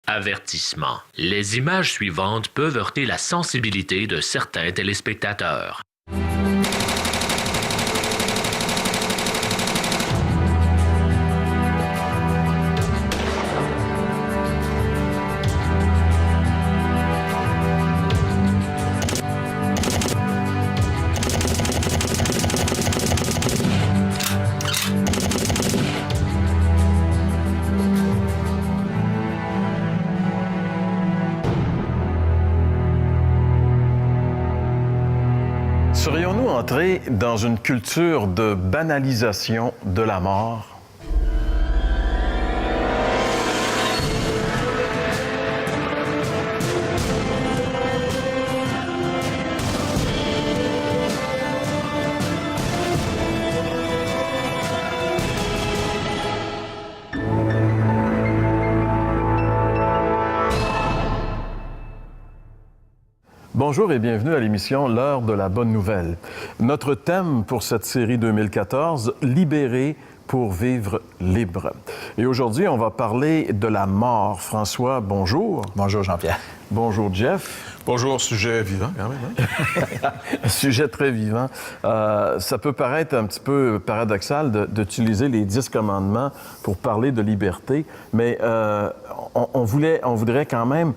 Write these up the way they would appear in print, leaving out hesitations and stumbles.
Avertissement. Les images suivantes peuvent heurter la sensibilité de certains téléspectateurs. Serions-nous entrés dans une culture de banalisation de la mort? Bonjour et bienvenue à l'émission L'heure de la bonne nouvelle. Notre thème pour cette série 2014, Libérés pour vivre libre. Et aujourd'hui, on va parler de la mort. François, bonjour. Bonjour Jean-Pierre. Bonjour Jeff. Bonjour, sujet vivant quand même. Hein? Un sujet très vivant. Ça peut paraître un petit peu paradoxal d'utiliser les 10 commandements pour parler de liberté, mais on voudrait quand même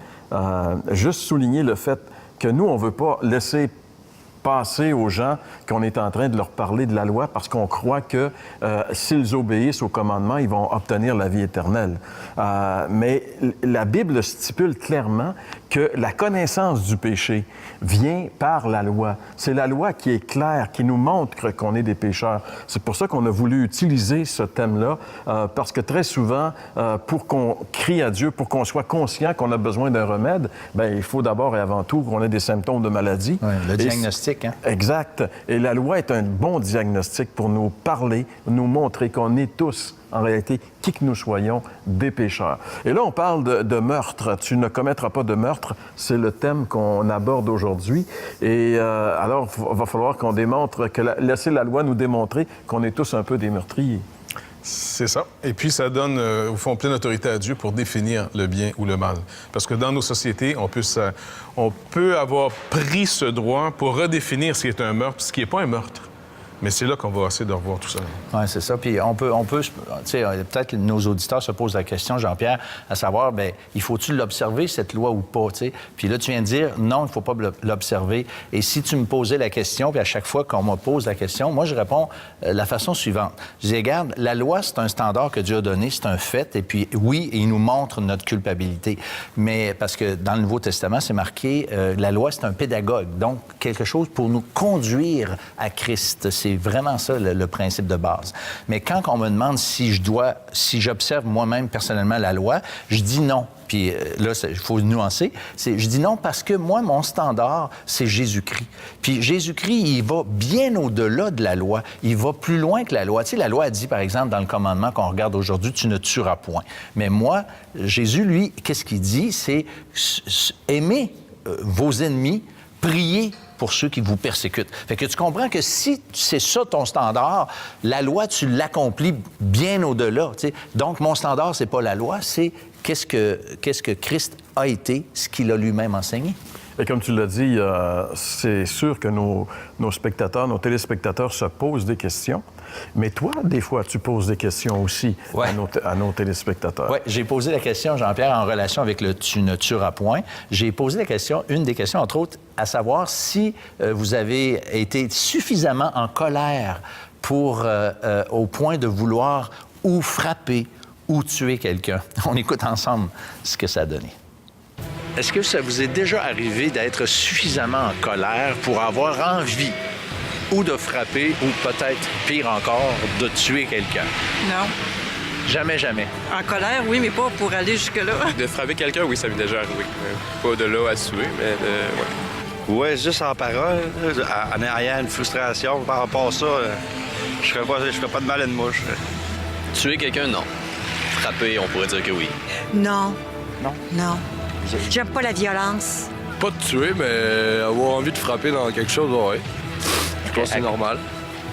juste souligner le fait que nous, on ne veut pas laisser passer aux gens qu'on est en train de leur parler de la loi parce qu'on croit que s'ils obéissent aux commandements, ils vont obtenir la vie éternelle. Mais la Bible stipule clairement que la connaissance du péché vient par la loi. C'est la loi qui est claire, qui nous montre qu'on est des pécheurs. C'est pour ça qu'on a voulu utiliser ce thème-là, parce que très souvent, pour qu'on crie à Dieu, pour qu'on soit conscient qu'on a besoin d'un remède, bien, il faut d'abord et avant tout qu'on ait des symptômes de maladie. Oui, le diagnostic, hein? Exact. Et la loi est un bon diagnostic pour nous parler, nous montrer qu'on est tous, en réalité, qui que nous soyons, des pécheurs. Et là, on parle de meurtre. Tu ne commettras pas de meurtre. C'est le thème qu'on aborde aujourd'hui. Et alors, il va falloir qu'on démontre, laisser la loi nous démontrer qu'on est tous un peu des meurtriers. C'est ça. Et puis, ça donne, au fond, pleine autorité à Dieu pour définir le bien ou le mal. Parce que dans nos sociétés, on peut avoir pris ce droit pour redéfinir ce qui est un meurtre, ce qui n'est pas un meurtre. Mais c'est là qu'on va essayer de revoir tout ça. Oui, c'est ça. Puis on peut tu sais, peut-être que nos auditeurs se posent la question, Jean-Pierre, à savoir, bien, il faut-tu l'observer, cette loi, ou pas, tu sais? Puis là, tu viens de dire, non, il ne faut pas l'observer. Et si tu me posais la question, puis à chaque fois qu'on me pose la question, moi, je réponds la façon suivante. Je dis, regarde, la loi, c'est un standard que Dieu a donné, c'est un fait, et puis oui, il nous montre notre culpabilité. Mais parce que dans le Nouveau Testament, c'est marqué, la loi, c'est un pédagogue, donc quelque chose pour nous conduire à Christ. C'est vraiment ça, le principe de base. Mais quand on me demande si j'observe moi-même personnellement la loi, je dis non. Puis là, il faut nuancer. Je dis non parce que moi, mon standard, c'est Jésus-Christ. Puis Jésus-Christ, il va bien au-delà de la loi. Il va plus loin que la loi. Tu sais, la loi a dit, par exemple, dans le commandement qu'on regarde aujourd'hui, tu ne tueras point. Mais moi, Jésus, lui, qu'est-ce qu'il dit? C'est aimer vos ennemis, priez pour ceux qui vous persécutent. Fait que tu comprends que si c'est ça ton standard, la loi, tu l'accomplis bien au-delà. Tu sais. Donc, mon standard, c'est pas la loi, c'est qu'est-ce que Christ a été, ce qu'il a lui-même enseigné. Et comme tu l'as dit, c'est sûr que nos spectateurs, nos téléspectateurs se posent des questions. Mais toi, des fois, tu poses des questions aussi à nos téléspectateurs. Oui, j'ai posé la question, Jean-Pierre, en relation avec le « tu ne tueras point ». J'ai posé la question, une des questions, entre autres, à savoir si vous avez été suffisamment en colère au point de vouloir ou frapper ou tuer quelqu'un. On écoute ensemble ce que ça a donné. Est-ce que ça vous est déjà arrivé d'être suffisamment en colère pour avoir envie ou de frapper, ou peut-être, pire encore, de tuer quelqu'un? Non. Jamais, jamais. En colère, oui, mais pas pour aller jusque-là. De frapper quelqu'un, oui, ça m'est déjà arrivé. Pas de là à tuer, mais Oui, juste en parole, en ayant une frustration par rapport à ça, je ferais pas de mal à une mouche. tuer quelqu'un, non. Frapper, on pourrait dire que oui. Non. Non? Non. J'aime pas la violence. Pas de tuer, mais avoir envie de frapper dans quelque chose, oui. Je pense que c'est normal.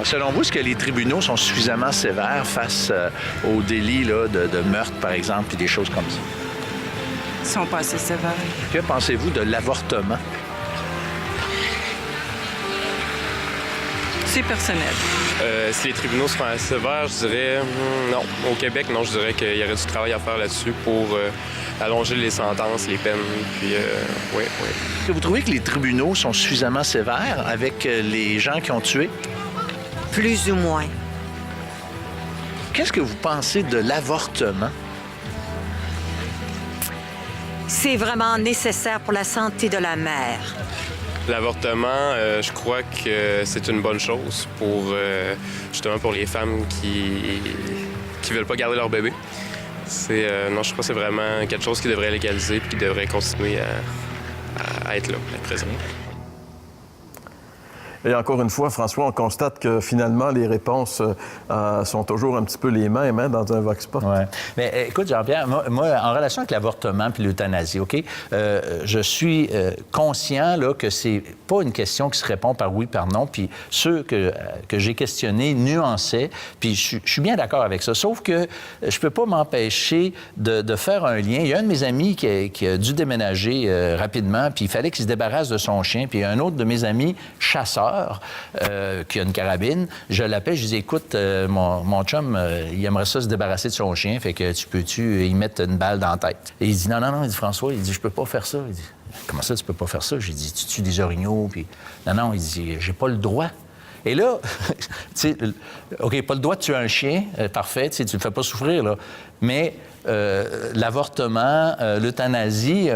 Selon vous, est-ce que les tribunaux sont suffisamment sévères face aux délits là, de meurtre, par exemple, puis des choses comme ça? sont pas assez sévères. Que pensez-vous de l'avortement? C'est personnel. Si les tribunaux sont assez sévères, je dirais non. Au Québec, non, je dirais qu'il y aurait du travail à faire là-dessus pour allonger les sentences, les peines. Puis, oui. Est-ce que vous trouvez que les tribunaux sont suffisamment sévères avec les gens qui ont tué? Plus ou moins. Qu'est-ce que vous pensez de l'avortement? C'est vraiment nécessaire pour la santé de la mère. L'avortement, je crois que c'est une bonne chose pour justement pour les femmes qui veulent pas garder leur bébé. Non, je crois que c'est vraiment quelque chose qui devrait légaliser et qui devrait continuer à être là, à être présent. Et encore une fois, François, on constate que finalement, les réponses sont toujours un petit peu les mêmes dans un vox pop. Oui. Mais écoute, Jean-Pierre, moi, en relation avec l'avortement puis l'euthanasie, OK, je suis conscient là, que c'est pas une question qui se répond par oui, par non. Puis ceux que j'ai questionnés nuançaient, puis je suis bien d'accord avec ça. Sauf que je peux pas m'empêcher de faire un lien. Il y a un de mes amis qui a dû déménager rapidement, puis il fallait qu'il se débarrasse de son chien. Puis il y a un autre de mes amis chasseurs qui a une carabine. Je l'appelle, je dis, écoute, mon chum, il aimerait ça se débarrasser de son chien, fait que tu peux-tu y mettre une balle dans la tête? Et il dit, non, il dit, François, il dit, je peux pas faire ça. Il dit, comment ça, tu peux pas faire ça? J'ai dit, tu tues des orignaux, puis non, il dit, j'ai pas le droit. Et là, tu sais, OK, pas le droit de tuer un chien, parfait, tu sais, tu le fais pas souffrir, là. Mais l'avortement, l'euthanasie,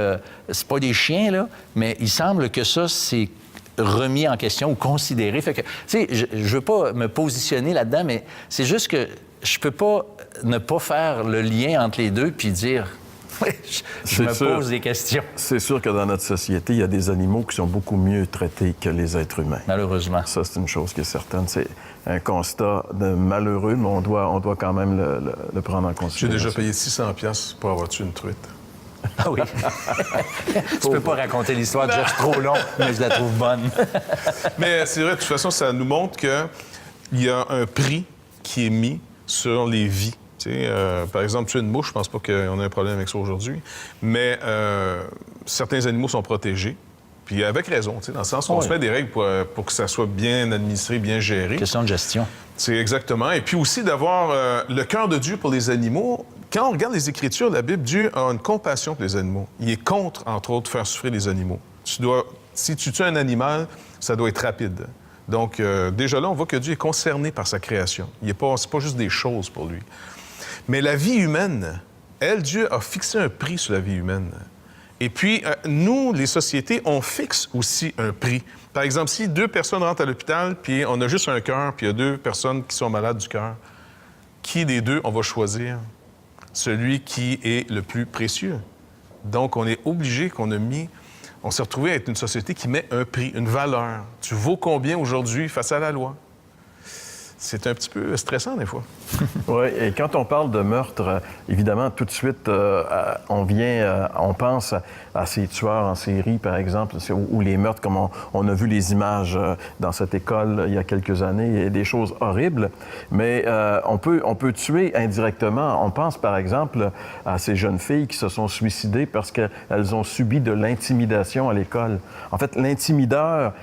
c'est pas des chiens, là, mais il semble que ça, c'est remis en question ou considéré. Fait que, tu sais, je veux pas me positionner là-dedans, mais c'est juste que je peux pas ne pas faire le lien entre les deux puis dire... je me pose des questions. C'est sûr que dans notre société, il y a des animaux qui sont beaucoup mieux traités que les êtres humains. Malheureusement. Ça, c'est une chose qui est certaine. C'est un constat de malheureux, mais on doit quand même le prendre en considération. J'ai déjà payé 600$ pour avoir tué une truite. Ah oui. Tu peux pas raconter l'histoire de Jeff trop long, mais je la trouve bonne. Mais c'est vrai, de toute façon, ça nous montre qu'il y a un prix qui est mis sur les vies. Par exemple, tuer une mouche, je pense pas qu'on ait un problème avec ça aujourd'hui, mais certains animaux sont protégés, puis avec raison, dans le sens qu'on se met des règles pour que ça soit bien administré, bien géré. Question de gestion. C'est exactement. Et puis aussi d'avoir le cœur de Dieu pour les animaux. Quand on regarde les Écritures, la Bible, Dieu a une compassion pour les animaux. Il est contre, entre autres, faire souffrir les animaux. Si tu tues un animal, ça doit être rapide. Donc, déjà là, on voit que Dieu est concerné par sa création. C'est pas juste des choses pour lui. Mais la vie humaine, Dieu a fixé un prix sur la vie humaine. Et puis, nous, les sociétés, on fixe aussi un prix. Par exemple, si 2 personnes rentrent à l'hôpital, puis on a juste un cœur, puis il y a 2 personnes qui sont malades du cœur, qui des 2 on va choisir? Celui qui est le plus précieux. Donc, on est obligé on s'est retrouvé à être une société qui met un prix, une valeur. Tu vaux combien aujourd'hui face à la loi? C'est un petit peu stressant, des fois. Oui, et quand on parle de meurtre, évidemment, tout de suite, on pense à ces tueurs en série, par exemple, ou les meurtres, comme on a vu les images dans cette école il y a quelques années, et des choses horribles. Mais on peut tuer indirectement. On pense, par exemple, à ces jeunes filles qui se sont suicidées parce qu'elles ont subi de l'intimidation à l'école. En fait, l'intimideur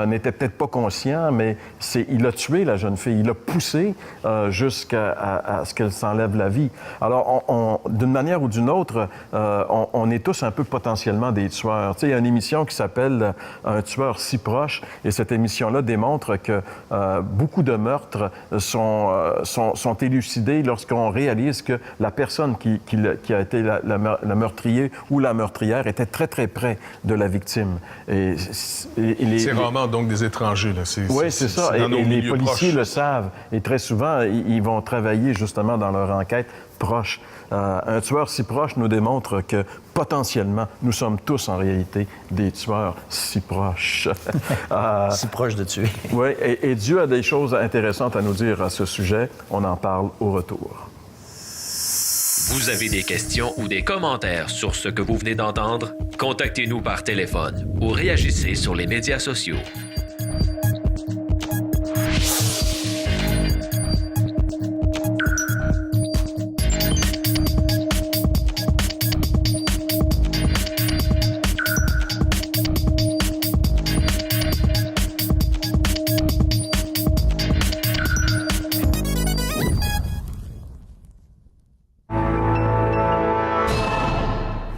n'était peut-être pas conscient, mais il a tué la jeune fille. Il l'a poussée jusqu'à ce qu'elle s'enlève la vie. Alors, d'une manière ou d'une autre, on est tous un peu potentiellement des tueurs. Tu sais, il y a une émission qui s'appelle « Un tueur si proche », et cette émission-là démontre que beaucoup de meurtres sont élucidés lorsqu'on réalise que la personne qui a été la meurtrier ou la meurtrière était très, très près de la victime. C'est rarement donc des étrangers, là. Oui, c'est ça. Et les policiers le savent. Et très souvent, ils vont travailler justement dans leur enquête proche. Un tueur si proche nous démontre que potentiellement, nous sommes tous en réalité des tueurs si proches. Si proches de tuer. Oui, et Dieu a des choses intéressantes à nous dire à ce sujet. On en parle au retour. Vous avez des questions ou des commentaires sur ce que vous venez d'entendre? Contactez-nous par téléphone ou réagissez sur les médias sociaux.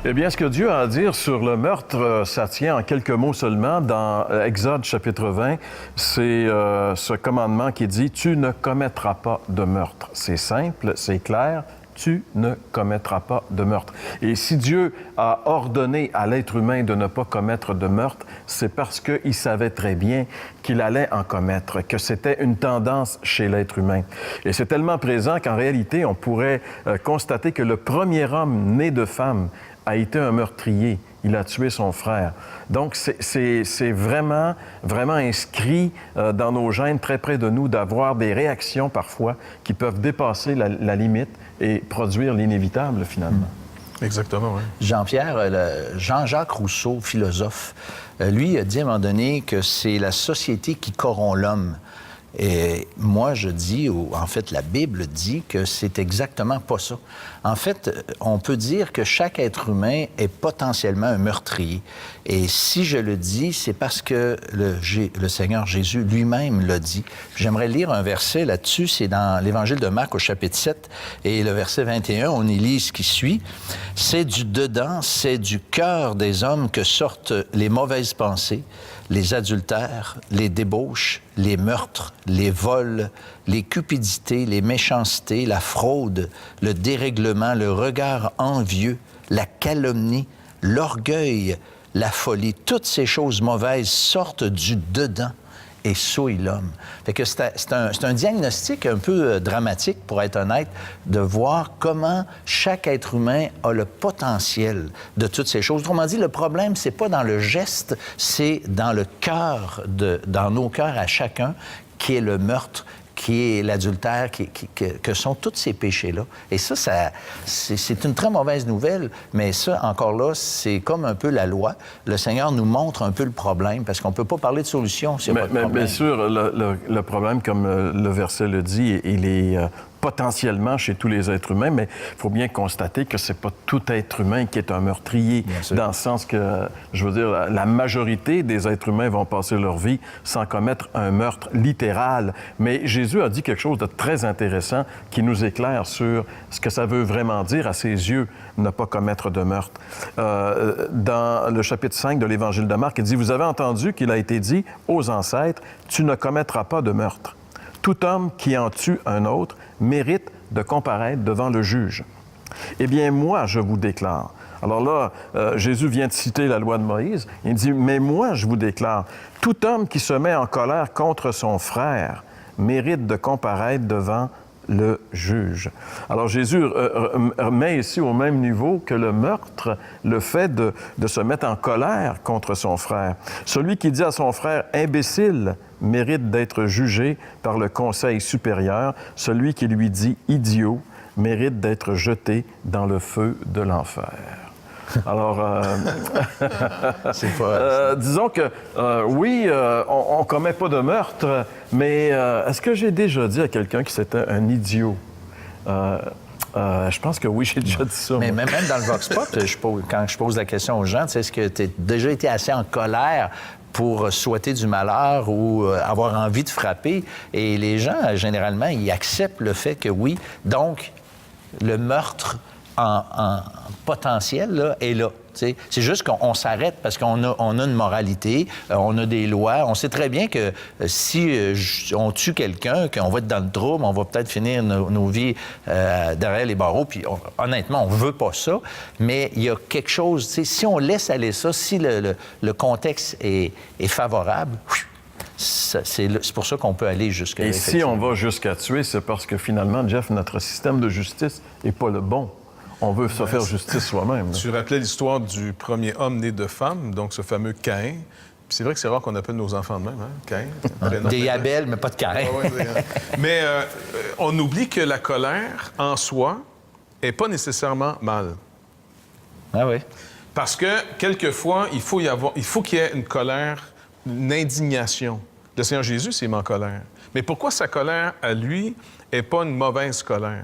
Eh bien, ce que Dieu a à dire sur le meurtre, ça tient en quelques mots seulement. Dans Exode chapitre 20, c'est ce commandement qui dit « Tu ne commettras pas de meurtre ». C'est simple, c'est clair. Tu ne commettras pas de meurtre. Et si Dieu a ordonné à l'être humain de ne pas commettre de meurtre, c'est parce qu'il savait très bien qu'il allait en commettre, que c'était une tendance chez l'être humain. Et c'est tellement présent qu'en réalité, on pourrait constater que le premier homme né de femme a été un meurtrier. Il a tué son frère. Donc, c'est vraiment, vraiment inscrit dans nos gènes, très près de nous, d'avoir des réactions parfois qui peuvent dépasser la limite et produire l'inévitable, finalement. Exactement, oui. Jean-Pierre, Jean-Jacques Rousseau, philosophe, lui a dit à un moment donné que c'est la société qui corrompt l'homme. Et moi, je dis, ou en fait, la Bible dit que c'est exactement pas ça. En fait, on peut dire que chaque être humain est potentiellement un meurtrier. Et si je le dis, c'est parce que le Seigneur Jésus lui-même l'a dit. J'aimerais lire un verset là-dessus, c'est dans l'Évangile de Marc au chapitre 7, et le verset 21, on y lit ce qui suit. « C'est du dedans, c'est du cœur des hommes que sortent les mauvaises pensées, les adultères, les débauches, les meurtres, les vols, les cupidités, les méchancetés, la fraude, le dérèglement, le regard envieux, la calomnie, l'orgueil, la folie. Toutes ces choses mauvaises sortent du dedans et souillent l'homme. » Fait que c'est un diagnostic un peu dramatique, pour être honnête, de voir comment chaque être humain a le potentiel de toutes ces choses. Autrement dit, le problème, c'est pas dans le geste, c'est dans le cœur, dans nos cœurs à chacun, qui est le meurtre, qui est l'adultère, que sont tous ces péchés-là. Et ça c'est une très mauvaise nouvelle, mais ça, encore là, c'est comme un peu la loi. Le Seigneur nous montre un peu le problème, parce qu'on ne peut pas parler de solution s'il n'y a pas de problème. Bien sûr, le problème, comme le verset le dit, il est potentiellement chez tous les êtres humains, mais il faut bien constater que c'est pas tout être humain qui est un meurtrier, dans le sens que, je veux dire, la majorité des êtres humains vont passer leur vie sans commettre un meurtre littéral. Mais Jésus a dit quelque chose de très intéressant qui nous éclaire sur ce que ça veut vraiment dire à ses yeux, ne pas commettre de meurtre. Dans le chapitre 5 de l'Évangile de Marc, il dit « Vous avez entendu qu'il a été dit aux ancêtres, tu ne commettras pas de meurtre. Tout homme qui en tue un autre mérite de comparaître devant le juge. Eh bien, moi, je vous déclare. » Alors là, Jésus vient de citer la loi de Moïse. Il dit « Mais moi, je vous déclare, tout homme qui se met en colère contre son frère mérite de comparaître devant le juge. » Alors Jésus met ici au même niveau que le meurtre, le fait de se mettre en colère contre son frère. Celui qui dit à son frère « imbécile » mérite d'être jugé par le conseil supérieur. Celui qui lui dit « idiot » mérite d'être jeté dans le feu de l'enfer. Alors, disons que, oui, on ne commet pas de meurtre, mais est-ce que j'ai déjà dit à quelqu'un que c'était un idiot? Je pense que oui, j'ai déjà dit ça. Mais même dans le Vox Pop, quand je pose la question aux gens, est-ce que tu as déjà été assez en colère pour souhaiter du malheur ou avoir envie de frapper? Et les gens, généralement, ils acceptent le fait que oui, donc le meurtre en potentiel là, est là. T'sais. C'est juste qu'on s'arrête parce qu'on a une moralité, on a des lois. On sait très bien que si on tue quelqu'un, qu'on va être dans le trouble, on va peut-être finir nos vies derrière les barreaux. Puis honnêtement, on veut pas ça. Mais il y a quelque chose, si on laisse aller ça, si le contexte est favorable, c'est pour ça qu'on peut aller jusqu'à... Et si on va jusqu'à tuer, c'est parce que finalement, Jeff, notre système de justice n'est pas le bon. On veut se faire justice soi-même. Tu rappelais l'histoire du premier homme né de femme, donc ce fameux Caïn. Puis c'est vrai que c'est rare qu'on appelle nos enfants de même, hein? Caïn. Des Abel, mais pas de Caïn. Mais on oublie que la colère, en soi, n'est pas nécessairement mal. Ah oui. Parce que, quelquefois, il faut qu'il y ait une colère, une indignation. Le Seigneur Jésus s'est mis en colère. Mais pourquoi sa colère, à lui, n'est pas une mauvaise colère?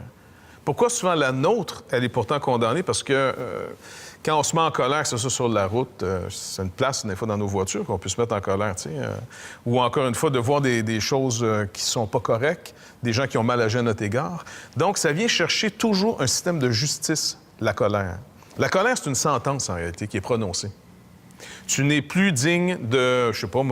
Pourquoi souvent la nôtre, elle est pourtant condamnée? Parce que quand on se met en colère, c'est ça, sur la route, c'est une place, des fois, dans nos voitures, qu'on peut se mettre en colère, tu sais. Ou encore une fois, de voir des choses qui sont pas correctes, des gens qui ont mal agi à notre égard. Donc, ça vient chercher toujours un système de justice, la colère. La colère, c'est une sentence, en réalité, qui est prononcée. Tu n'es plus digne de, je sais pas,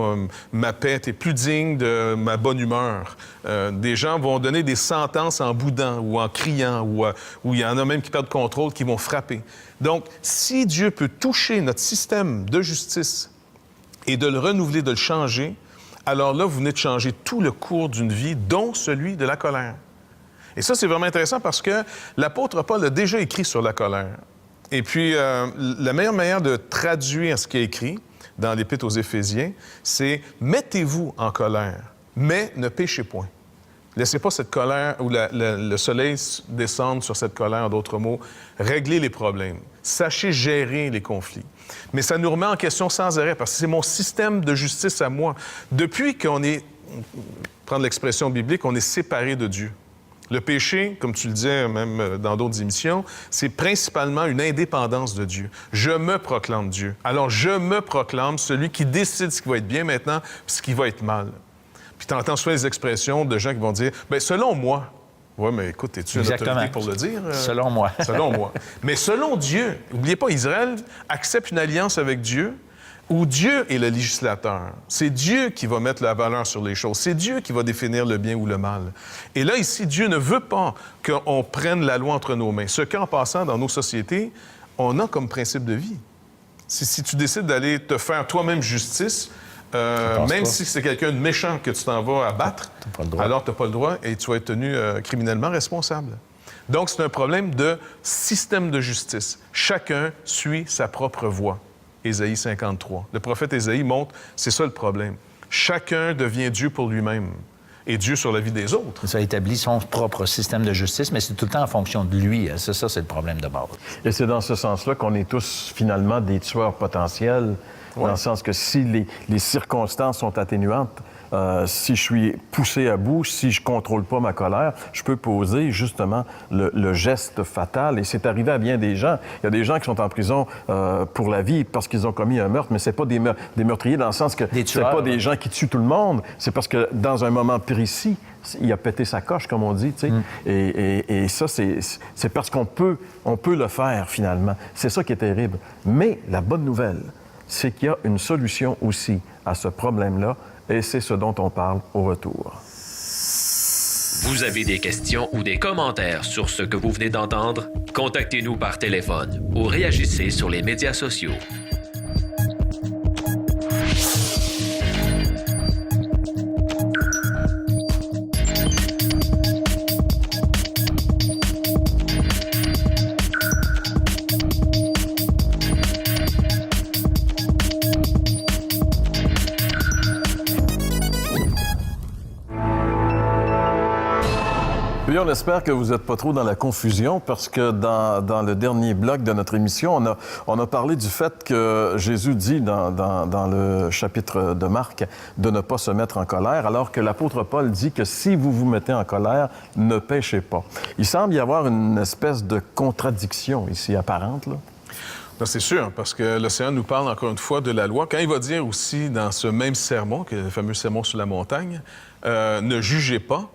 ma paix, tu n'es plus digne de ma bonne humeur. Des gens vont donner des sentences en boudant ou en criant, ou il y en a même qui perdent contrôle, qui vont frapper. Donc, si Dieu peut toucher notre système de justice et de le renouveler, de le changer, alors là, vous venez de changer tout le cours d'une vie, dont celui de la colère. Et ça, c'est vraiment intéressant parce que l'apôtre Paul a déjà écrit sur la colère. Et puis, la meilleure manière de traduire ce qui est écrit dans l'Épître aux Éphésiens, c'est « Mettez-vous en colère, mais ne péchez point. » Laissez pas cette colère ou le soleil descendre sur cette colère, en d'autres mots. Réglez les problèmes. Sachez gérer les conflits. Mais ça nous remet en question sans arrêt parce que c'est mon système de justice à moi. Depuis qu'on est, prendre l'expression biblique, on est séparé de Dieu. Le péché, comme tu le disais même dans d'autres émissions, c'est principalement une indépendance de Dieu. Je me proclame Dieu. Alors, je me proclame celui qui décide ce qui va être bien maintenant et ce qui va être mal. Puis tu entends souvent les expressions de gens qui vont dire « Bien, selon moi. » Oui, mais écoute, es-tu une autorité pour le dire? Selon moi. Selon moi. Mais selon Dieu, n'oubliez pas, Israël accepte une alliance avec Dieu où Dieu est le législateur. C'est Dieu qui va mettre la valeur sur les choses. C'est Dieu qui va définir le bien ou le mal. Et là, ici, Dieu ne veut pas qu'on prenne la loi entre nos mains. Ce qu'en passant, dans nos sociétés, on a comme principe de vie. Si tu décides d'aller te faire toi-même justice, même si c'est quelqu'un de méchant que tu t'en vas abattre, alors tu n'as pas le droit et tu vas être tenu criminellement responsable. Donc, c'est un problème de système de justice. Chacun suit sa propre voie. Ésaïe 53. Le prophète Ésaïe montre, c'est ça le problème. Chacun devient Dieu pour lui-même et Dieu sur la vie des autres. Ça établit son propre système de justice, mais c'est tout le temps en fonction de lui. C'est ça, c'est le problème de base. Et c'est dans ce sens-là qu'on est tous, finalement, des tueurs potentiels, dans le sens que si les circonstances sont atténuantes, si je suis poussé à bout, si je contrôle pas ma colère, je peux poser justement le geste fatal. Et c'est arrivé à bien des gens. Il y a des gens qui sont en prison pour la vie parce qu'ils ont commis un meurtre, mais c'est pas des meurtriers dans le sens que c'est pas des gens qui tuent tout le monde. C'est parce que dans un moment précis, il a pété sa coche, comme on dit, tu sais. Et ça, c'est parce qu'on peut le faire, finalement. C'est ça qui est terrible. Mais la bonne nouvelle, c'est qu'il y a une solution aussi à ce problème-là, et c'est ce dont on parle au retour. Vous avez des questions ou des commentaires sur ce que vous venez d'entendre? Contactez-nous par téléphone ou réagissez sur les médias sociaux. Puis on espère que vous n'êtes pas trop dans la confusion parce que dans le dernier bloc de notre émission, on a parlé du fait que Jésus dit dans le chapitre de Marc de ne pas se mettre en colère, alors que l'apôtre Paul dit que si vous vous mettez en colère, ne péchez pas. Il semble y avoir une espèce de contradiction ici apparente, là. Non, c'est sûr, parce que l'Océan nous parle encore une fois de la loi. Quand il va dire aussi dans ce même sermon, que le fameux sermon sur la montagne, ne jugez pas.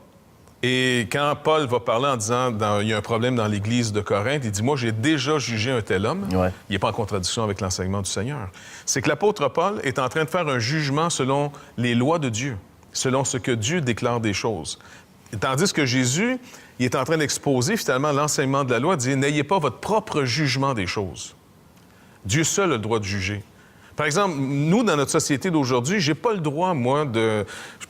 Et quand Paul va parler en disant il y a un problème dans l'Église de Corinthe, il dit « Moi, j'ai déjà jugé un tel homme. Ouais. » Il n'est pas en contradiction avec l'enseignement du Seigneur. C'est que l'apôtre Paul est en train de faire un jugement selon les lois de Dieu, selon ce que Dieu déclare des choses. Tandis que Jésus, il est en train d'exposer finalement l'enseignement de la loi, dit « N'ayez pas votre propre jugement des choses. » Dieu seul a le droit de juger. Par exemple, nous, dans notre société d'aujourd'hui, j'ai pas le droit, moi,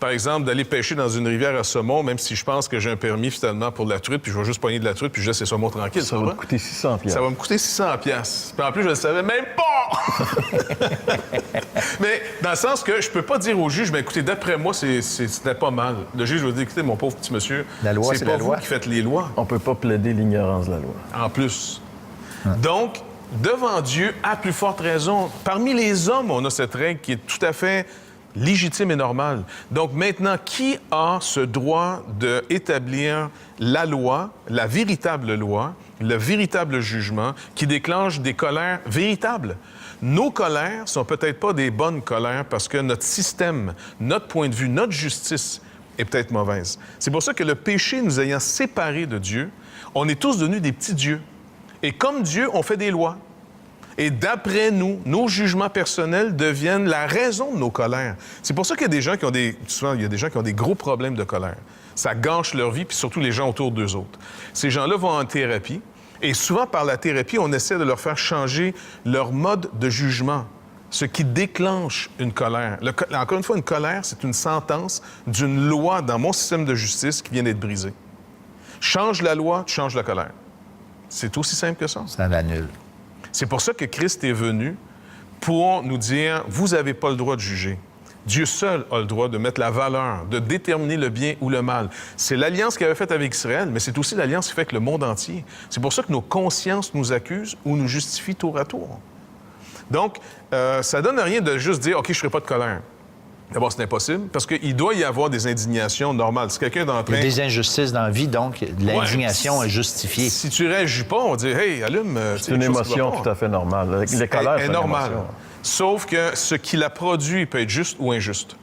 par exemple, d'aller pêcher dans une rivière à saumon, même si je pense que j'ai un permis, finalement, pour de la truite, puis je vais juste pogner de la truite, puis je laisse les saumons tranquilles. Ça va me coûter 600 $. Ça va me coûter 600 $. Puis en plus, je ne le savais même pas! Mais dans le sens que je peux pas dire au juge, bien, écoutez, d'après moi, c'était pas mal. Le juge va dire, écoutez, mon pauvre petit monsieur, la loi, c'est pas vous qui faites les lois. On peut pas plaider l'ignorance de la loi. En plus. Donc, devant Dieu, à plus forte raison, parmi les hommes, on a cette règle qui est tout à fait légitime et normale. Donc maintenant, qui a ce droit d'établir la loi, la véritable loi, le véritable jugement qui déclenche des colères véritables? Nos colères sont peut-être pas des bonnes colères parce que notre système, notre point de vue, notre justice est peut-être mauvaise. C'est pour ça que le péché nous ayant séparés de Dieu, on est tous devenus des petits dieux. Et comme Dieu, on fait des lois. Et d'après nous, nos jugements personnels deviennent la raison de nos colères. C'est pour ça qu'il y a des gens qui ont souvent, il y a des gens qui ont des gros problèmes de colère. Ça gâche leur vie, puis surtout les gens autour d'eux autres. Ces gens-là vont en thérapie, et souvent par la thérapie, on essaie de leur faire changer leur mode de jugement, ce qui déclenche une colère. Encore une fois, une colère, c'est une sentence d'une loi dans mon système de justice qui vient d'être brisée. Change la loi, tu changes la colère. C'est aussi simple que ça. Ça l'annule. C'est pour ça que Christ est venu pour nous dire, vous n'avez pas le droit de juger. Dieu seul a le droit de mettre la valeur, de déterminer le bien ou le mal. C'est l'alliance qu'il avait faite avec Israël, mais c'est aussi l'alliance qu'il fait avec le monde entier. C'est pour ça que nos consciences nous accusent ou nous justifient tour à tour. Donc, ça donne rien de juste dire, OK, je ne ferai pas de colère. D'abord, c'est impossible, parce qu'il doit y avoir des indignations normales. Si quelqu'un est en train... Il y a des injustices dans la vie, donc l'indignation est justifiée. Si tu réagis pas, on dit, hey, allume... C'est une émotion tout à fait normale. Les colères, c'est normale. Sauf que ce qui la produit peut être juste ou injuste.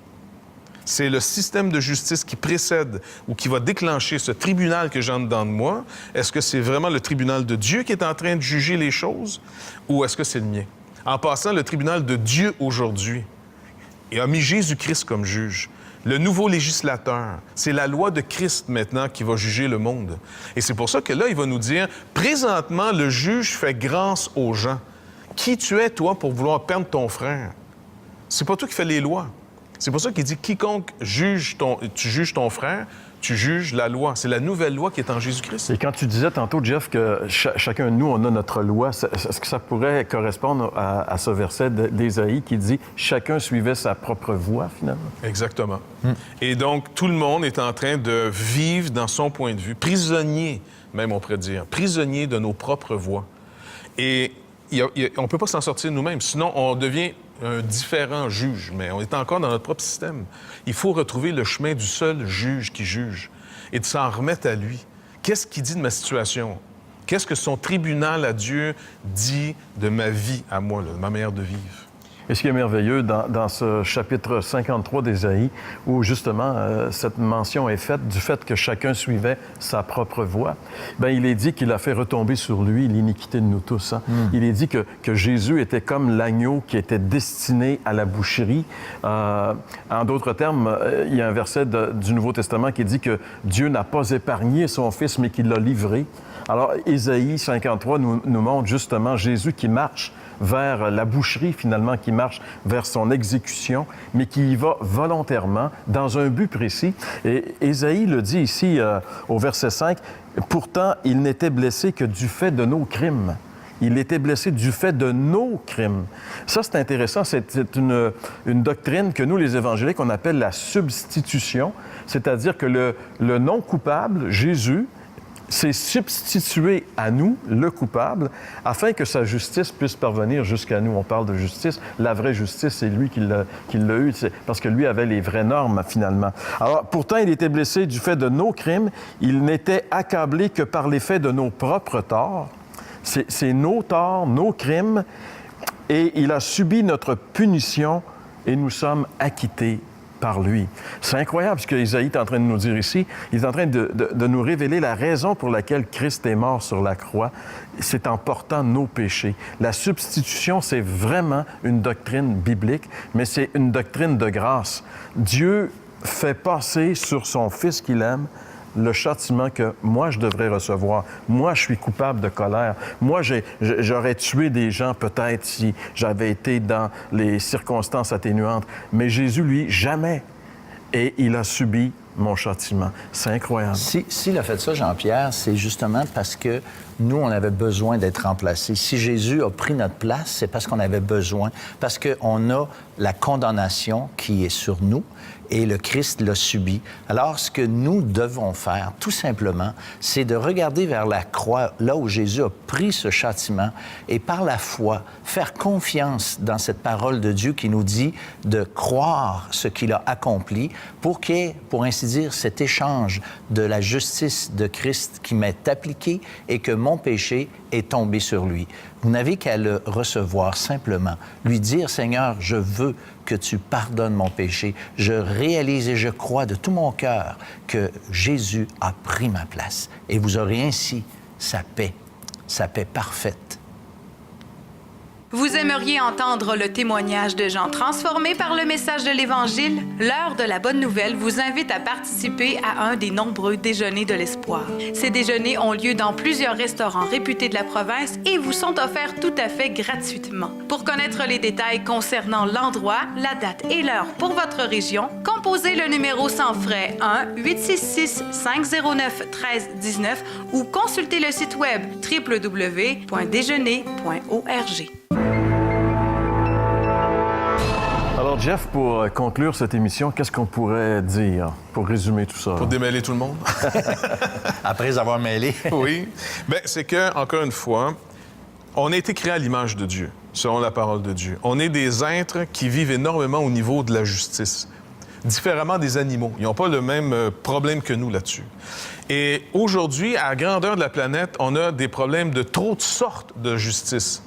C'est le système de justice qui précède ou qui va déclencher ce tribunal que j'ai en dedans de moi. Est-ce que c'est vraiment le tribunal de Dieu qui est en train de juger les choses ou est-ce que c'est le mien? En passant, le tribunal de Dieu aujourd'hui et a mis Jésus-Christ comme juge. Le nouveau législateur, c'est la loi de Christ maintenant qui va juger le monde. Et c'est pour ça que là, il va nous dire, présentement, le juge fait grâce aux gens. Qui tu es, toi, pour vouloir perdre ton frère? C'est pas toi qui fais les lois. C'est pour ça qu'il dit, quiconque tu juges ton frère, tu juges la loi. C'est la nouvelle loi qui est en Jésus-Christ. Et quand tu disais tantôt, Jeff, que chacun de nous, on a notre loi, est-ce que ça pourrait correspondre à ce verset d'Ésaïe qui dit « Chacun suivait sa propre voie, finalement ». Exactement. Et donc, tout le monde est en train de vivre dans son point de vue, prisonnier, même on pourrait dire, prisonnier de nos propres voies. Et on ne peut pas s'en sortir nous-mêmes, sinon on devient un différent juge, mais on est encore dans notre propre système. Il faut retrouver le chemin du seul juge qui juge et de s'en remettre à lui. Qu'est-ce qu'il dit de ma situation? Qu'est-ce que son tribunal à Dieu dit de ma vie à moi, de ma manière de vivre? Et ce qui est merveilleux dans ce chapitre 53 d'Ésaïe, où justement cette mention est faite du fait que chacun suivait sa propre voie, bien, il est dit qu'il a fait retomber sur lui l'iniquité de nous tous. Hein? Il est dit que Jésus était comme l'agneau qui était destiné à la boucherie. En d'autres termes, il y a un verset du Nouveau Testament qui dit que Dieu n'a pas épargné son Fils, mais qu'il l'a livré. Alors, Ésaïe 53 nous montre justement Jésus qui marche vers la boucherie, finalement, qui marche vers son exécution, mais qui y va volontairement, dans un but précis. Et Ésaïe le dit ici, au verset 5, « Pourtant, il n'était blessé que du fait de nos crimes. » Il était blessé du fait de nos crimes. Ça, c'est intéressant. C'est une doctrine que nous, les évangéliques, on appelle la substitution, c'est-à-dire que le non-coupable, Jésus, s'est substitué à nous, le coupable, afin que sa justice puisse parvenir jusqu'à nous. On parle de justice. La vraie justice, c'est lui qui l'a eue, parce que lui avait les vraies normes, finalement. Alors, pourtant, il était blessé du fait de nos crimes. Il n'était accablé que par l'effet de nos propres torts. C'est nos torts, nos crimes. Et il a subi notre punition et nous sommes acquittés par lui. C'est incroyable ce que Ésaïe est en train de nous dire ici. Il est en train de nous révéler la raison pour laquelle Christ est mort sur la croix. C'est en portant nos péchés. La substitution, c'est vraiment une doctrine biblique, mais c'est une doctrine de grâce. Dieu fait passer sur son Fils qu'il aime le châtiment que moi, je devrais recevoir. Moi, je suis coupable de colère. Moi, j'aurais tué des gens peut-être si j'avais été dans les circonstances atténuantes. Mais Jésus, lui, jamais. Et il a subi mon châtiment. C'est incroyable. S'il a fait ça, Jean-Pierre, c'est justement parce que nous, on avait besoin d'être remplacés. Si Jésus a pris notre place, c'est parce qu'on avait besoin, parce qu'on a la condamnation qui est sur nous et le Christ l'a subi. Alors, ce que nous devons faire, tout simplement, c'est de regarder vers la croix, là où Jésus a pris ce châtiment, et par la foi, faire confiance dans cette parole de Dieu qui nous dit de croire ce qu'il a accompli pour qu'il y ait, pour ainsi dire, cet échange de la justice de Christ qui m'est appliquée et que mon péché est tombé sur lui. Vous n'avez qu'à le recevoir simplement, lui dire, Seigneur, je veux que tu pardonnes mon péché. Je réalise et je crois de tout mon cœur que Jésus a pris ma place. Et vous aurez ainsi sa paix parfaite. Vous aimeriez entendre le témoignage de gens transformés par le message de l'Évangile? L'heure de la bonne nouvelle vous invite à participer à un des nombreux déjeuners de l'espoir. Ces déjeuners ont lieu dans plusieurs restaurants réputés de la province et vous sont offerts tout à fait gratuitement. Pour connaître les détails concernant l'endroit, la date et l'heure pour votre région, composez le numéro sans frais 1-866-509-1319 ou consultez le site web www.déjeuner.org. Alors, Jeff, pour conclure cette émission, qu'est-ce qu'on pourrait dire pour résumer tout ça? Pour démêler tout le monde? Après avoir mêlé. Oui. Bien, c'est que, encore une fois, on a été créé à l'image de Dieu, selon la parole de Dieu. On est des êtres qui vivent énormément au niveau de la justice, différemment des animaux. Ils n'ont pas le même problème que nous là-dessus. Et aujourd'hui, à la grandeur de la planète, on a des problèmes de trop de sortes de justice.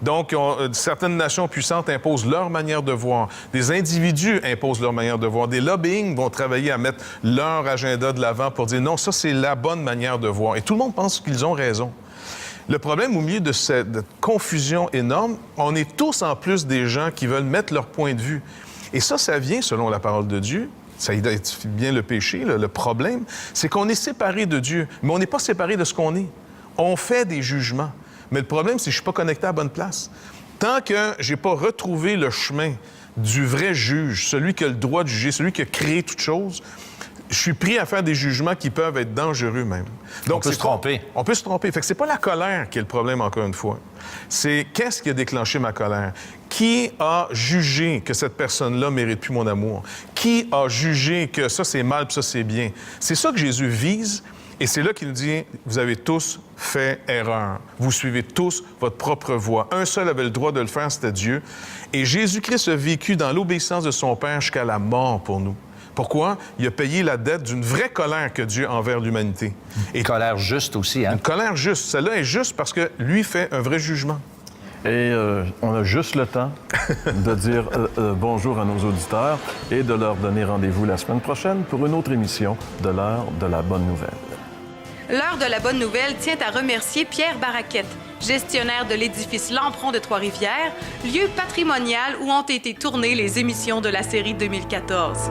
Donc, certaines nations puissantes imposent leur manière de voir. Des individus imposent leur manière de voir. Des lobbying vont travailler à mettre leur agenda de l'avant pour dire non, ça, c'est la bonne manière de voir. Et tout le monde pense qu'ils ont raison. Le problème, au milieu de cette confusion énorme, on est tous en plus des gens qui veulent mettre leur point de vue. Et ça vient, selon la parole de Dieu, ça identifie bien le péché, le problème, c'est qu'on est séparé de Dieu, mais on n'est pas séparé de ce qu'on est. On fait des jugements. Mais le problème, c'est que je ne suis pas connecté à la bonne place. Tant que je n'ai pas retrouvé le chemin du vrai juge, celui qui a le droit de juger, celui qui a créé toute chose, je suis pris à faire des jugements qui peuvent être dangereux même. Donc, on peut se tromper. On peut se tromper. Fait que c'est pas la colère qui est le problème, encore une fois. C'est qu'est-ce qui a déclenché ma colère? Qui a jugé que cette personne-là mérite plus mon amour? Qui a jugé que ça, c'est mal puis ça, c'est bien? C'est ça que Jésus vise. Et c'est là qu'il nous dit, vous avez tous fait erreur. Vous suivez tous votre propre voie. Un seul avait le droit de le faire, c'était Dieu. Et Jésus-Christ a vécu dans l'obéissance de son Père jusqu'à la mort pour nous. Pourquoi? Il a payé la dette d'une vraie colère que Dieu a envers l'humanité. Et colère juste aussi, hein? Une colère juste. Celle-là est juste parce que lui fait un vrai jugement. Et on a juste le temps de dire bonjour à nos auditeurs et de leur donner rendez-vous la semaine prochaine pour une autre émission de l'heure de la bonne nouvelle. L'heure de la bonne nouvelle tient à remercier Pierre Baraquette, gestionnaire de l'édifice Lampron de Trois-Rivières, lieu patrimonial où ont été tournées les émissions de la série 2014.